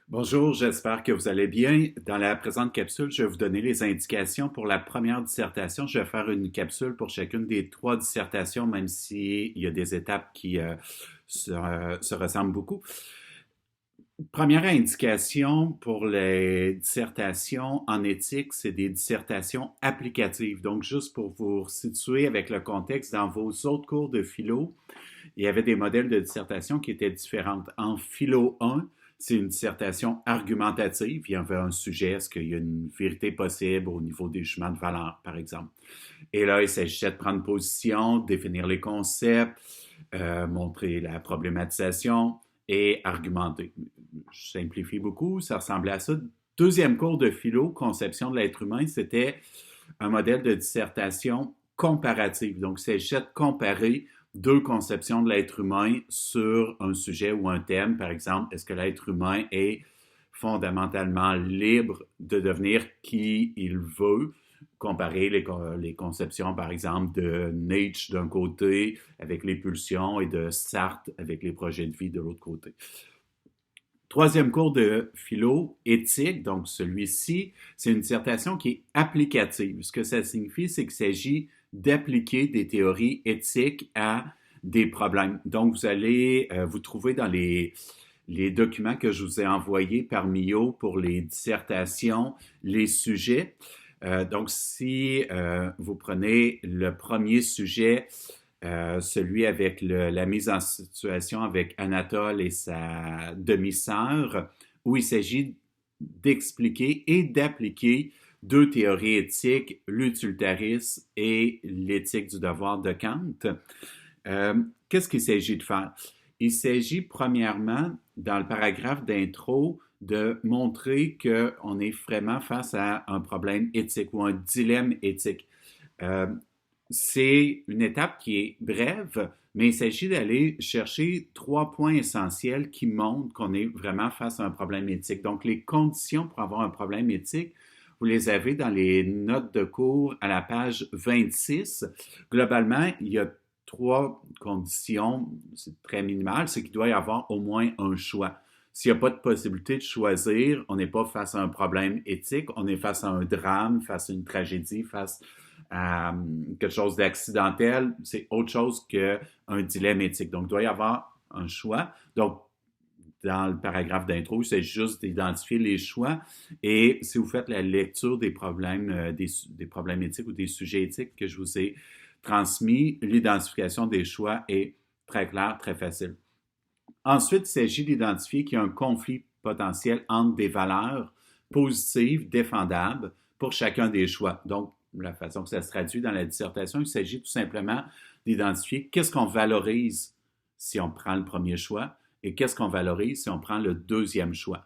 Bonjour, j'espère que vous allez bien. Dans la présente capsule, je vais vous donner les indications pour la première dissertation. Je vais faire une capsule pour chacune des trois dissertations, même s'il y a des étapes qui se ressemblent beaucoup. Première indication pour les dissertations en éthique, c'est des dissertations applicatives. Donc, juste pour vous situer avec le contexte, dans vos autres cours de philo, il y avait des modèles de dissertation qui étaient différents. En philo 1, c'est une dissertation argumentative. Il y avait un sujet, est-ce qu'il y a une vérité possible au niveau des jugements de valeur, par exemple. Et là, il s'agissait de prendre position, définir les concepts, montrer la problématisation et argumenter. Je simplifie beaucoup, ça ressemblait à ça. Deuxième cours de philo, conception de l'être humain, c'était un modèle de dissertation comparative. Donc, il s'agissait de comparer deux conceptions de l'être humain sur un sujet ou un thème. Par exemple, est-ce que l'être humain est fondamentalement libre de devenir qui il veut? Comparer les conceptions, par exemple, de Nietzsche d'un côté avec les pulsions et de Sartre avec les projets de vie de l'autre côté. Troisième cours de philo, éthique, donc celui-ci, c'est une dissertation qui est applicative. Ce que ça signifie, c'est qu'il s'agit d'appliquer des théories éthiques à des problèmes. Donc, vous allez vous trouver dans les documents que je vous ai envoyés par Mio pour les dissertations, les sujets. Donc, si vous prenez le premier sujet, celui avec la mise en situation avec Anatole et sa demi-sœur, où il s'agit d'expliquer et d'appliquer deux théories éthiques, l'utilitarisme et l'éthique du devoir de Kant. Qu'est-ce qu'il s'agit de faire? Il s'agit premièrement, dans le paragraphe d'intro, de montrer qu'on est vraiment face à un problème éthique ou un dilemme éthique. C'est une étape qui est brève, mais il s'agit d'aller chercher trois points essentiels qui montrent qu'on est vraiment face à un problème éthique. Donc, les conditions pour avoir un problème éthique, vous les avez dans les notes de cours à la page 26. Globalement, il y a trois conditions, c'est très minimal, c'est qu'il doit y avoir au moins un choix. S'il n'y a pas de possibilité de choisir, on n'est pas face à un problème éthique, on est face à un drame, face à une tragédie, face à quelque chose d'accidentel. C'est autre chose qu'un dilemme éthique. Donc, il doit y avoir un choix. Donc, dans le paragraphe d'intro, c'est juste d'identifier les choix. Et si vous faites la lecture des problèmes, des problèmes éthiques ou des sujets éthiques que je vous ai transmis, l'identification des choix est très claire, très facile. Ensuite, il s'agit d'identifier qu'il y a un conflit potentiel entre des valeurs positives, défendables, pour chacun des choix. Donc, la façon que ça se traduit dans la dissertation, il s'agit tout simplement d'identifier qu'est-ce qu'on valorise si on prend le premier choix et qu'est-ce qu'on valorise si on prend le deuxième choix.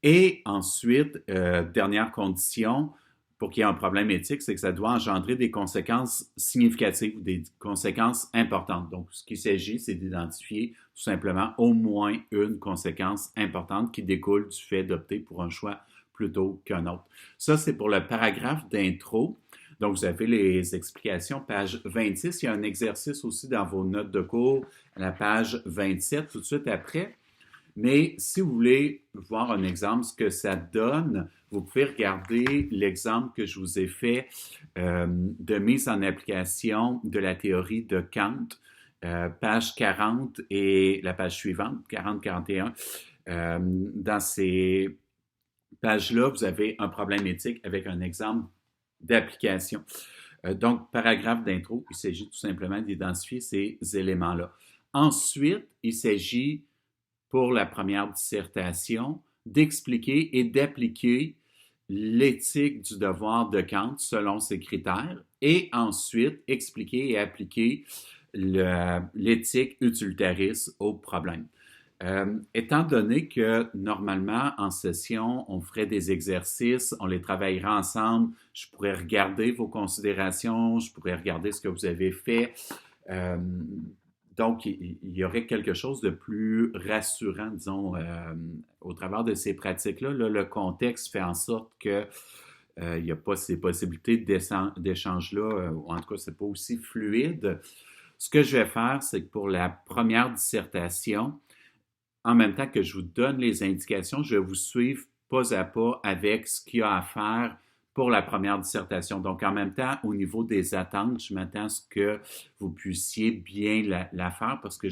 Et ensuite, dernière condition, pour qu'il y ait un problème éthique, c'est que ça doit engendrer des conséquences significatives, des conséquences importantes. Donc, ce qu'il s'agit, c'est d'identifier tout simplement au moins une conséquence importante qui découle du fait d'opter pour un choix plutôt qu'un autre. Ça, c'est pour le paragraphe d'intro. Donc, vous avez les explications, page 26. Il y a un exercice aussi dans vos notes de cours à la page 27, tout de suite après. Mais si vous voulez voir un exemple, ce que ça donne, vous pouvez regarder l'exemple que je vous ai fait de mise en application de la théorie de Kant, page 40 et la page suivante, 40-41. Dans ces pages-là, vous avez un problème éthique avec un exemple d'application. Donc, paragraphe d'intro, il s'agit tout simplement d'identifier ces éléments-là. Ensuite, il s'agit pour la première dissertation, d'expliquer et d'appliquer l'éthique du devoir de Kant selon ses critères et ensuite expliquer et appliquer l'éthique utilitariste au problème. Étant donné que normalement en session, on ferait des exercices, on les travaillerait ensemble, je pourrais regarder vos considérations, je pourrais regarder ce que vous avez fait. Donc, il y aurait quelque chose de plus rassurant, disons, au travers de ces pratiques-là. Là, le contexte fait en sorte que il n'y a pas ces possibilités d'échange-là, ou en tout cas, c'est pas aussi fluide. Ce que je vais faire, c'est que pour la première dissertation, en même temps que je vous donne les indications, je vais vous suivre pas à pas avec ce qu'il y a à faire pour la première dissertation. Donc, en même temps, au niveau des attentes, je m'attends à ce que vous puissiez bien la faire parce que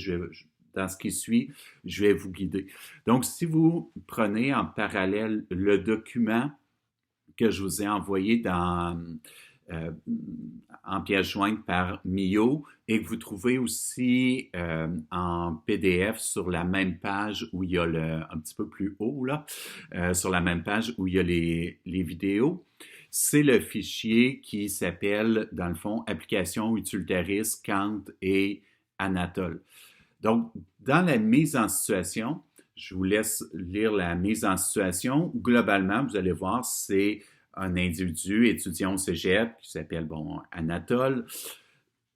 dans ce qui suit, je vais vous guider. Donc, si vous prenez en parallèle le document que je vous ai envoyé euh, en pièce jointe par Mio et que vous trouvez aussi en PDF sur la même page où il y a un petit peu plus haut, là, sur la même page où il y a les vidéos. C'est le fichier qui s'appelle, dans le fond, Application Utilitaris, Kant et Anatole. Donc, dans la mise en situation, je vous laisse lire la mise en situation. Globalement, vous allez voir, c'est un individu étudiant au cégep qui s'appelle, Anatole.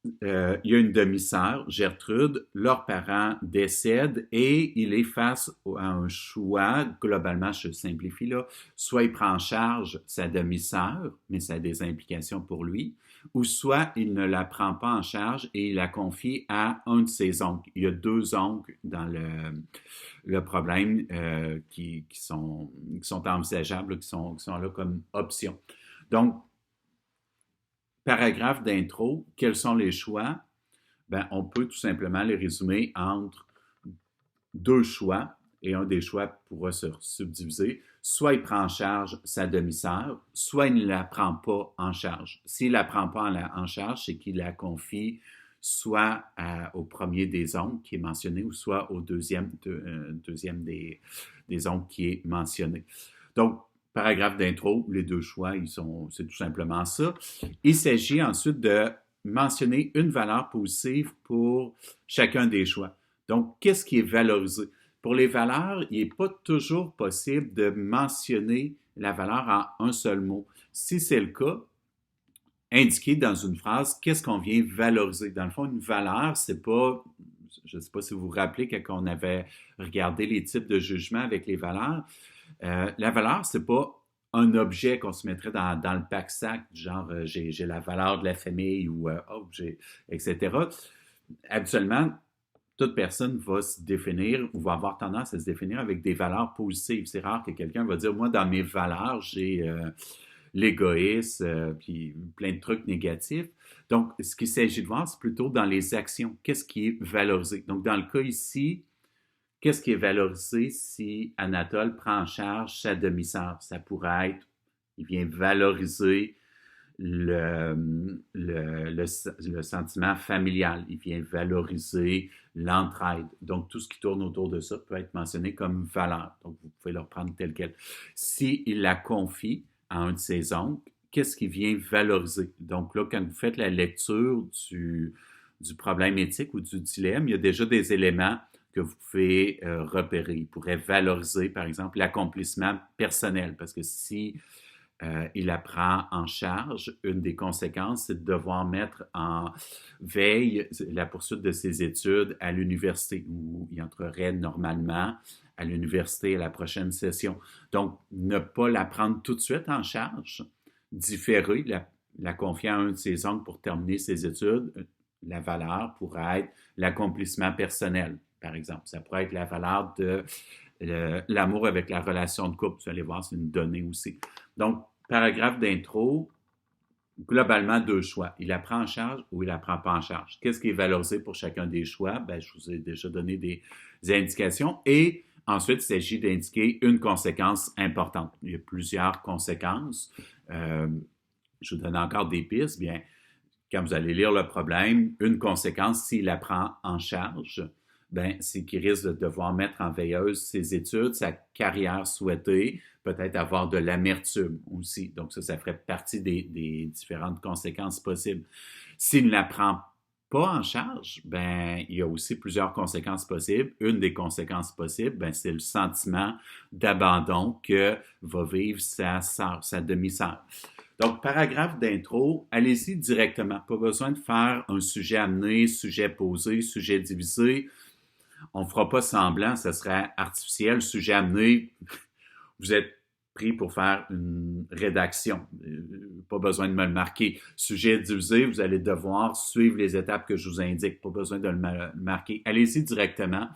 Il y a une demi-sœur, Gertrude. Leurs parents décèdent et il est face à un choix. Globalement, je simplifie là. Soit il prend en charge sa demi-sœur, mais ça a des implications pour lui, ou soit il ne la prend pas en charge et il la confie à un de ses oncles. Il y a 2 oncles dans le problème qui sont envisageables, qui sont là comme option. Donc, paragraphe d'intro, quels sont les choix? On peut tout simplement les résumer entre 2 choix, et un des choix pourra se subdiviser. Soit il prend en charge sa demi-sœur, soit il ne la prend pas en charge. S'il ne la prend pas en charge, c'est qu'il la confie soit au premier des oncles qui est mentionné, ou soit au deuxième des oncles qui est mentionné. Donc, paragraphe d'intro, les 2 choix, c'est tout simplement ça. Il s'agit ensuite de mentionner une valeur positive pour chacun des choix. Donc, qu'est-ce qui est valorisé? Pour les valeurs, il n'est pas toujours possible de mentionner la valeur en un seul mot. Si c'est le cas, indiquer dans une phrase qu'est-ce qu'on vient valoriser. Dans le fond, une valeur, c'est pas, je ne sais pas si vous vous rappelez quand on avait regardé les types de jugement avec les valeurs, la valeur, c'est pas un objet qu'on se mettrait dans le pack-sac, genre j'ai la valeur de la famille ou etc. Habituellement, toute personne va se définir ou va avoir tendance à se définir avec des valeurs positives. C'est rare que quelqu'un va dire, moi, dans mes valeurs, j'ai l'égoïsme, puis plein de trucs négatifs. Donc, ce qu'il s'agit de voir, c'est plutôt dans les actions. Qu'est-ce qui est valorisé? Donc, dans le cas ici, qu'est-ce qui est valorisé si Anatole prend en charge sa demi-sœur? Ça pourrait être, il vient valoriser le sentiment familial, il vient valoriser l'entraide. Donc, tout ce qui tourne autour de ça peut être mentionné comme valeur. Donc, vous pouvez le reprendre tel quel. S'il la confie à un de ses oncles, qu'est-ce qui vient valoriser? Donc là, quand vous faites la lecture du problème éthique ou du dilemme, il y a déjà des éléments que vous pouvez repérer. Il pourrait valoriser, par exemple, l'accomplissement personnel, parce que si il la prend en charge, une des conséquences, c'est de devoir mettre en veille la poursuite de ses études à l'université, où il entrerait normalement à l'université à la prochaine session. Donc, ne pas la prendre tout de suite en charge, différer, la confier à un de ses oncles pour terminer ses études, la valeur pourrait être l'accomplissement personnel, par exemple. Ça pourrait être la valeur de l'amour avec la relation de couple. Vous allez voir, c'est une donnée aussi. Donc, paragraphe d'intro, globalement 2 choix. Il la prend en charge ou il la prend pas en charge. Qu'est-ce qui est valorisé pour chacun des choix? Je vous ai déjà donné des indications. Et ensuite, il s'agit d'indiquer une conséquence importante. Il y a plusieurs conséquences. Je vous donne encore des pistes. Bien, quand vous allez lire le problème, une conséquence, s'il la prend en charge, c'est qu'il risque de devoir mettre en veilleuse ses études, sa carrière souhaitée, peut-être avoir de l'amertume aussi. Donc ça ferait partie des différentes conséquences possibles. S'il ne la prend pas en charge, il y a aussi plusieurs conséquences possibles. Une des conséquences possibles, c'est le sentiment d'abandon que va vivre sa sœur, sa demi-sœur. Donc, paragraphe d'intro, allez-y directement. Pas besoin de faire un sujet amené, sujet posé, sujet divisé. On ne fera pas semblant, ce serait artificiel. Sujet amené, vous êtes pris pour faire une rédaction. Pas besoin de me le marquer. Sujet divisé, vous allez devoir suivre les étapes que je vous indique. Pas besoin de le marquer. Allez-y directement.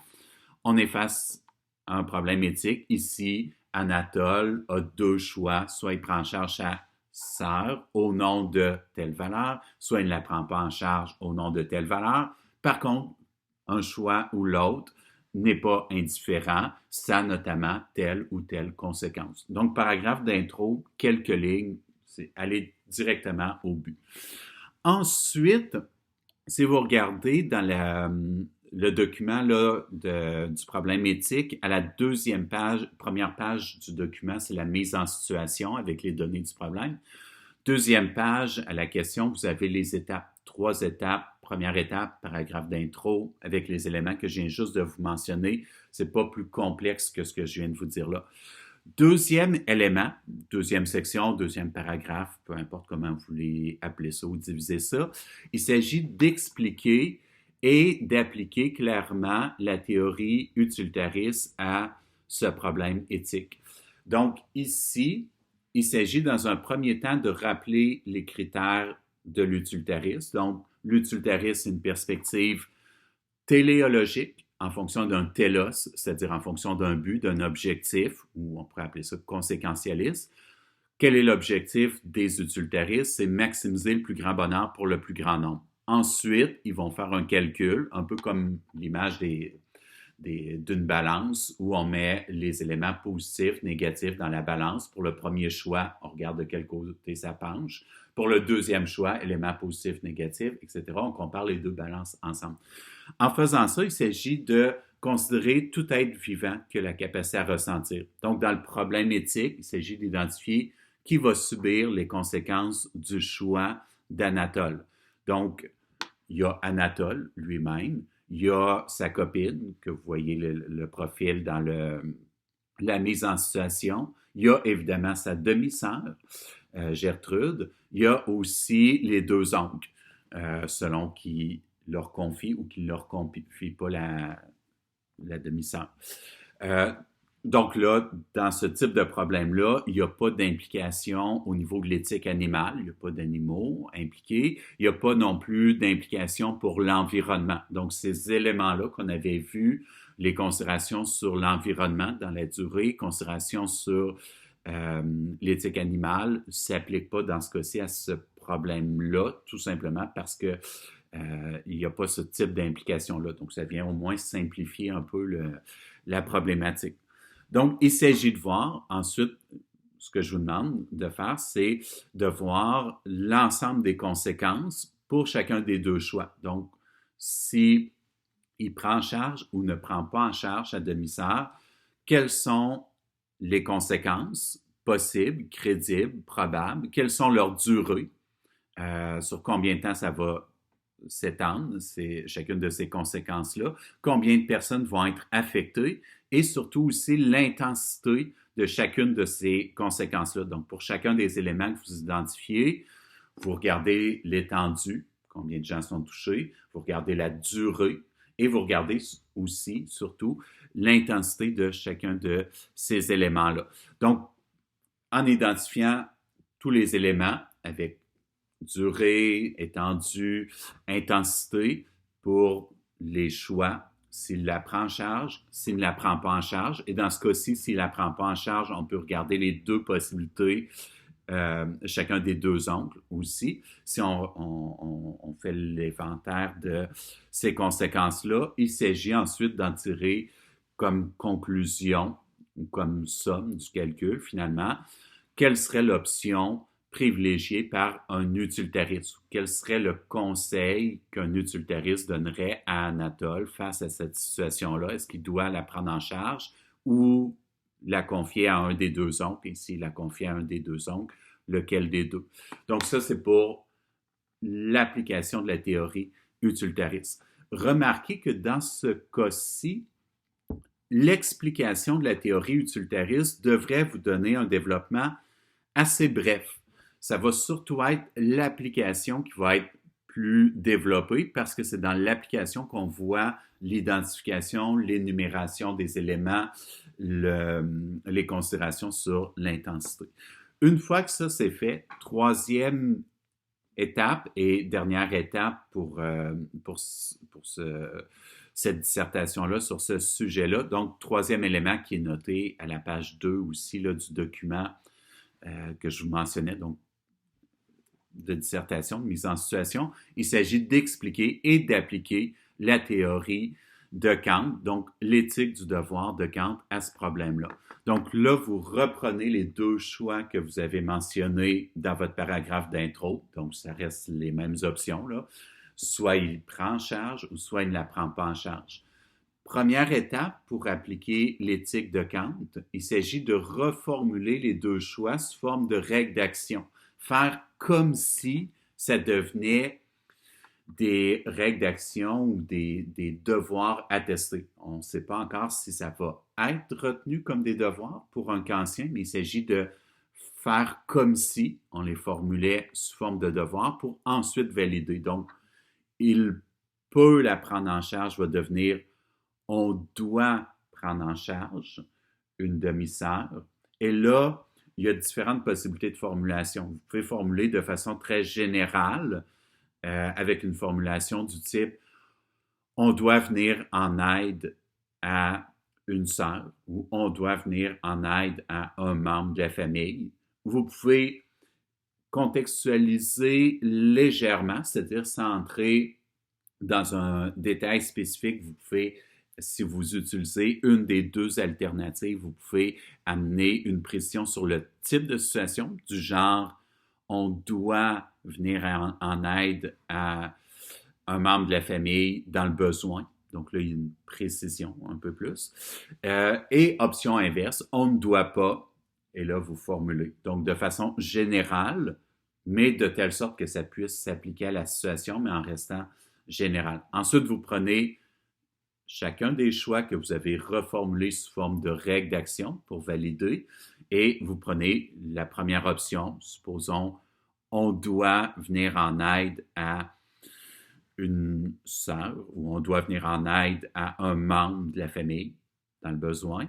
On efface un problème éthique. Ici, Anatole a deux choix. Soit il prend en charge sa sœur au nom de telle valeur, soit il ne la prend pas en charge au nom de telle valeur. Par contre, un choix ou l'autre n'est pas indifférent, ça a notamment telle ou telle conséquence. Donc, paragraphe d'intro, quelques lignes, c'est aller directement au but. Ensuite, si vous regardez dans le document là, du problème éthique, à la deuxième page, première page du document, c'est la mise en situation avec les données du problème. Deuxième page, à la question, vous avez les étapes, 3 étapes. Première étape, paragraphe d'intro avec les éléments que je viens juste de vous mentionner. C'est pas plus complexe que ce que je viens de vous dire là. Deuxième élément, deuxième section, deuxième paragraphe, peu importe comment vous voulez appeler ça ou diviser ça, il s'agit d'expliquer et d'appliquer clairement la théorie utilitariste à ce problème éthique. Donc ici, il s'agit dans un premier temps de rappeler les critères de l'utilitarisme. Donc, l'utilitarisme, c'est une perspective téléologique en fonction d'un télos, c'est-à-dire en fonction d'un but, d'un objectif, ou on pourrait appeler ça conséquentialiste. Quel est l'objectif des utilitaristes? C'est maximiser le plus grand bonheur pour le plus grand nombre. Ensuite, ils vont faire un calcul, un peu comme l'image d'une balance où on met les éléments positifs, négatifs dans la balance. Pour le premier choix, on regarde de quel côté ça penche. Pour le deuxième choix, éléments positifs, négatifs, etc. On compare les deux balances ensemble. En faisant ça, il s'agit de considérer tout être vivant qui a la capacité à ressentir. Donc, dans le problème éthique, il s'agit d'identifier qui va subir les conséquences du choix d'Anatole. Donc, il y a Anatole lui-même, il y a sa copine, que vous voyez le profil dans la mise en situation. Il y a évidemment sa demi-sœur, Gertrude. Il y a aussi les deux oncles, selon qui leur confie ou qui ne leur confie pas la demi-sœur. Donc là, dans ce type de problème-là, il n'y a pas d'implication au niveau de l'éthique animale, il n'y a pas d'animaux impliqués, il n'y a pas non plus d'implication pour l'environnement. Donc, ces éléments-là qu'on avait vus, les considérations sur l'environnement dans la durée, considérations sur l'éthique animale, ne s'appliquent pas dans ce cas-ci à ce problème-là, tout simplement parce que il n'y a pas ce type d'implication-là. Donc, ça vient au moins simplifier un peu la problématique. Donc, il s'agit de voir, ensuite, ce que je vous demande de faire, c'est de voir l'ensemble des conséquences pour chacun des deux choix. Donc, si il prend en charge ou ne prend pas en charge sa demi-sœur, quelles sont les conséquences possibles, crédibles, probables, quelles sont leurs durées, sur combien de temps ça va s'étendre, c'est chacune de ces conséquences-là, combien de personnes vont être affectées et surtout aussi l'intensité de chacune de ces conséquences-là. Donc, pour chacun des éléments que vous identifiez, vous regardez l'étendue, combien de gens sont touchés, vous regardez la durée et vous regardez aussi, surtout, l'intensité de chacun de ces éléments-là. Donc, en identifiant tous les éléments avec durée, étendue, intensité pour les choix, s'il la prend en charge, s'il ne la prend pas en charge. Et dans ce cas-ci, s'il ne la prend pas en charge, on peut regarder les deux possibilités, chacun des deux oncles aussi. Si on fait l'inventaire de ces conséquences-là, il s'agit ensuite d'en tirer comme conclusion ou comme somme du calcul, finalement, quelle serait l'option privilégié par un utilitariste? Quel serait le conseil qu'un utilitariste donnerait à Anatole face à cette situation-là? Est-ce qu'il doit la prendre en charge ou la confier à un des deux oncles? Et s'il la confie à un des deux oncles, lequel des deux? Donc ça, c'est pour l'application de la théorie utilitariste. Remarquez que dans ce cas-ci, l'explication de la théorie utilitariste devrait vous donner un développement assez bref. Ça va surtout être l'application qui va être plus développée parce que c'est dans l'application qu'on voit l'identification, l'énumération des éléments, les considérations sur l'intensité. Une fois que ça c'est fait, troisième étape et dernière étape pour cette dissertation-là sur ce sujet-là. Donc, troisième élément qui est noté à la page 2 aussi là, du document que je vous mentionnais, donc de dissertation, de mise en situation, il s'agit d'expliquer et d'appliquer la théorie de Kant, donc l'éthique du devoir de Kant à ce problème-là. Donc là, vous reprenez les deux choix que vous avez mentionnés dans votre paragraphe d'intro, donc ça reste les mêmes options, là. Soit il prend en charge ou soit il ne la prend pas en charge. Première étape pour appliquer l'éthique de Kant, il s'agit de reformuler les deux choix sous forme de règles d'action. Faire comme si ça devenait des règles d'action ou des devoirs à tester. On ne sait pas encore si ça va être retenu comme des devoirs pour un kantien, mais il s'agit de faire comme si on les formulait sous forme de devoirs pour ensuite valider. Donc, il peut la prendre en charge va devenir on doit prendre en charge une demi-sœur. Et là, il y a différentes possibilités de formulation. Vous pouvez formuler de façon très générale avec une formulation du type on doit venir en aide à une sœur ou on doit venir en aide à un membre de la famille. Vous pouvez contextualiser légèrement, c'est-à-dire sans entrer dans un détail spécifique. Vous pouvez, si vous utilisez une des deux alternatives, vous pouvez amener une précision sur le type de situation, du genre on doit venir en aide à un membre de la famille dans le besoin. Donc là, il y a une précision un peu plus. Et option inverse, on ne doit pas. Et là, vous formulez. Donc, de façon générale, mais de telle sorte que ça puisse s'appliquer à la situation, mais en restant général. Ensuite, vous prenez chacun des choix que vous avez reformulés sous forme de règles d'action pour valider et vous prenez la première option, supposons, on doit venir en aide à une sœur ou on doit venir en aide à un membre de la famille dans le besoin.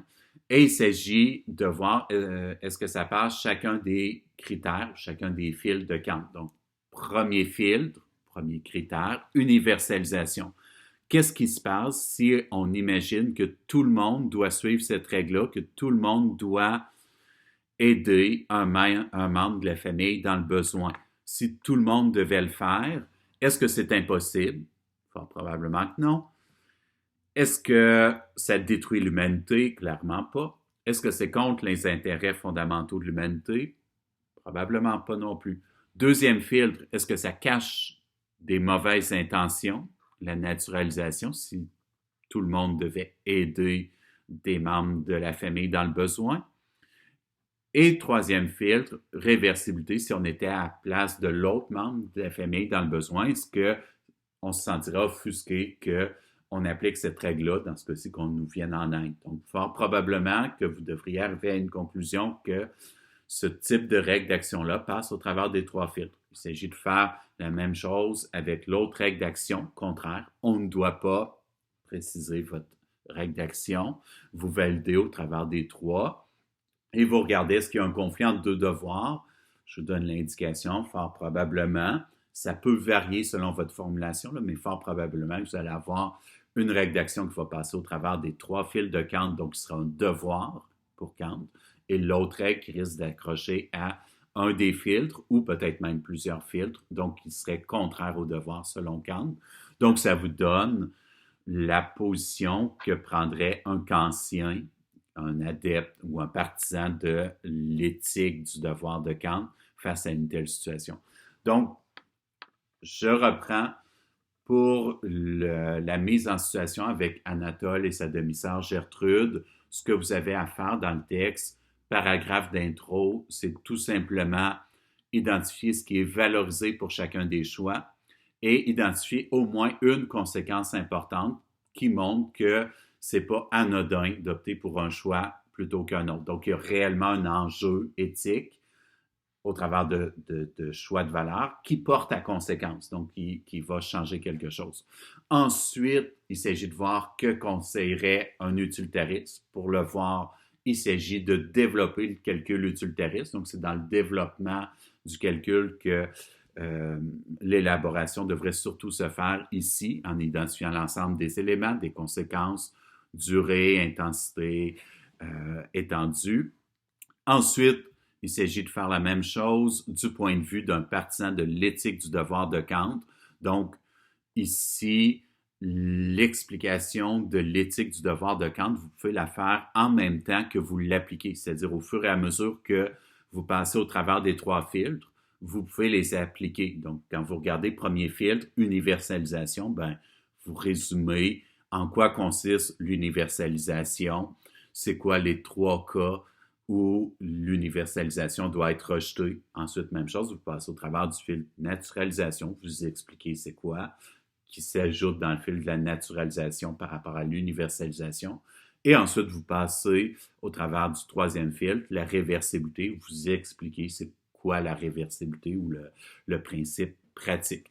Et il s'agit de voir est-ce que ça passe chacun des critères, chacun des filtres de Kant. Donc, premier filtre, premier critère, universalisation. Qu'est-ce qui se passe si on imagine que tout le monde doit suivre cette règle-là, que tout le monde doit aider un membre de la famille dans le besoin? Si tout le monde devait le faire, est-ce que c'est impossible? Fort probablement que non. Est-ce que ça détruit l'humanité? Clairement pas. Est-ce que c'est contre les intérêts fondamentaux de l'humanité? Probablement pas non plus. Deuxième filtre, est-ce que ça cache des mauvaises intentions? La naturalisation, si tout le monde devait aider des membres de la famille dans le besoin. Et troisième filtre, réversibilité, si on était à la place de l'autre membre de la famille dans le besoin, est-ce qu'on se sentirait offusqué qu'on applique cette règle-là, dans ce cas-ci, qu'on nous vienne en aide? Donc, fort probablement que vous devriez arriver à une conclusion que ce type de règle d'action-là passe au travers des trois filtres. Il s'agit de faire la même chose avec l'autre règle d'action, contraire. On ne doit pas préciser votre règle d'action. Vous validez au travers des trois et vous regardez est-ce qu'il y a un conflit entre deux devoirs. Je vous donne l'indication, fort probablement. Ça peut varier selon votre formulation, là, mais fort probablement que vous allez avoir une règle d'action qui va passer au travers des trois fils de Kant, donc qui sera un devoir pour Kant, et l'autre règle qui risque d'accrocher à un des filtres ou peut-être même plusieurs filtres, donc qui serait contraire au devoir selon Kant. Donc, ça vous donne la position que prendrait un kantien, un adepte ou un partisan de l'éthique du devoir de Kant face à une telle situation. Donc, je reprends pour la mise en situation avec Anatole et sa demi-sœur Gertrude. Ce que vous avez à faire dans le texte, paragraphe d'intro, c'est tout simplement identifier ce qui est valorisé pour chacun des choix et identifier au moins une conséquence importante qui montre que c'est pas anodin d'opter pour un choix plutôt qu'un autre. Donc, il y a réellement un enjeu éthique au travers de choix de valeurs qui porte à conséquence, donc qui va changer quelque chose. Ensuite, il s'agit de voir que conseillerait un utilitariste. Pour le voir, il s'agit de développer le calcul utilitariste, donc c'est dans le développement du calcul que L'élaboration devrait surtout se faire ici en identifiant l'ensemble des éléments, des conséquences, durée, intensité, étendue. Ensuite, il s'agit de faire la même chose du point de vue d'un partisan de l'éthique du devoir de Kant. Donc, ici, l'explication de l'éthique du devoir de Kant, vous pouvez la faire en même temps que vous l'appliquez, c'est-à-dire au fur et à mesure que vous passez au travers des 3 filtres, vous pouvez les appliquer. Donc, quand vous regardez premier filtre, universalisation, ben, vous résumez en quoi consiste l'universalisation, c'est quoi les 3 cas où l'universalisation doit être rejetée. Ensuite, même chose, vous passez au travers du filtre naturalisation, vous expliquez c'est quoi, qui s'ajoute dans le fil de la naturalisation par rapport à l'universalisation. Et ensuite, vous passez au travers du 3e filtre, la réversibilité, vous expliquez c'est quoi la réversibilité ou le principe pratique.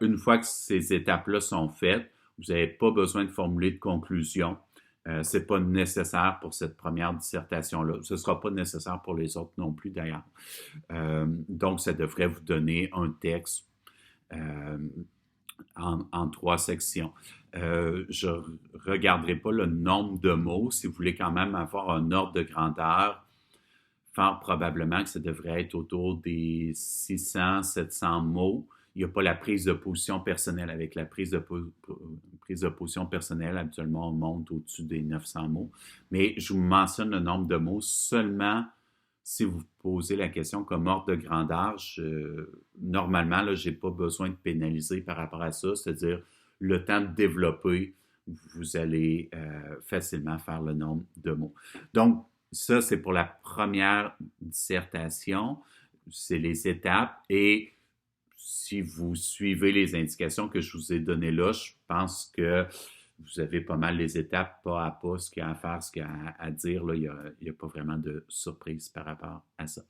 Une fois que ces étapes-là sont faites, vous n'avez pas besoin de formuler de conclusion. Ce n'est pas nécessaire pour cette première dissertation-là. Ce ne sera pas nécessaire pour les autres non plus, d'ailleurs. Donc, ça devrait vous donner un texte en 3 sections. Je ne regarderai pas le nombre de mots. Si vous voulez quand même avoir un ordre de grandeur, fort probablement que ça devrait être autour des 600-700 mots. Il n'y a pas la prise de position personnelle. Avec la prise de position personnelle, habituellement, on monte au-dessus des 900 mots. Mais je vous mentionne le nombre de mots seulement si vous posez la question comme ordre de grandeur. Normalement, je n'ai pas besoin de pénaliser par rapport à ça, c'est-à-dire le temps de développer, vous allez facilement faire le nombre de mots. Donc, ça, c'est pour la première dissertation, c'est les étapes et si vous suivez les indications que je vous ai données là, je pense que vous avez pas mal les étapes pas à pas, ce qu'il y a à faire, ce qu'il y a à dire. Là, il n'y a pas vraiment de surprise par rapport à ça.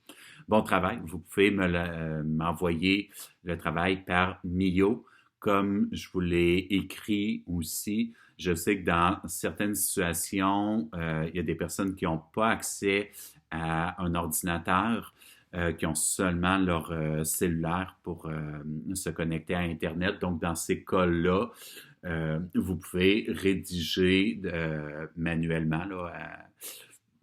Bon travail. Vous pouvez m'envoyer le travail par Mio. Comme je vous l'ai écrit aussi, je sais que dans certaines situations, il y a des personnes qui n'ont pas accès à un ordinateur, qui ont seulement leur cellulaire pour se connecter à Internet. Donc, dans ces cas-là, vous pouvez rédiger manuellement, là,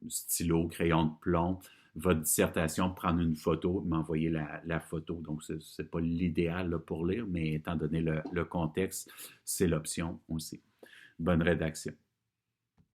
stylo, crayon de plomb, votre dissertation, prendre une photo, m'envoyer la photo. Donc, ce n'est pas l'idéal là, pour lire, mais étant donné le contexte, c'est l'option aussi. Bonne rédaction.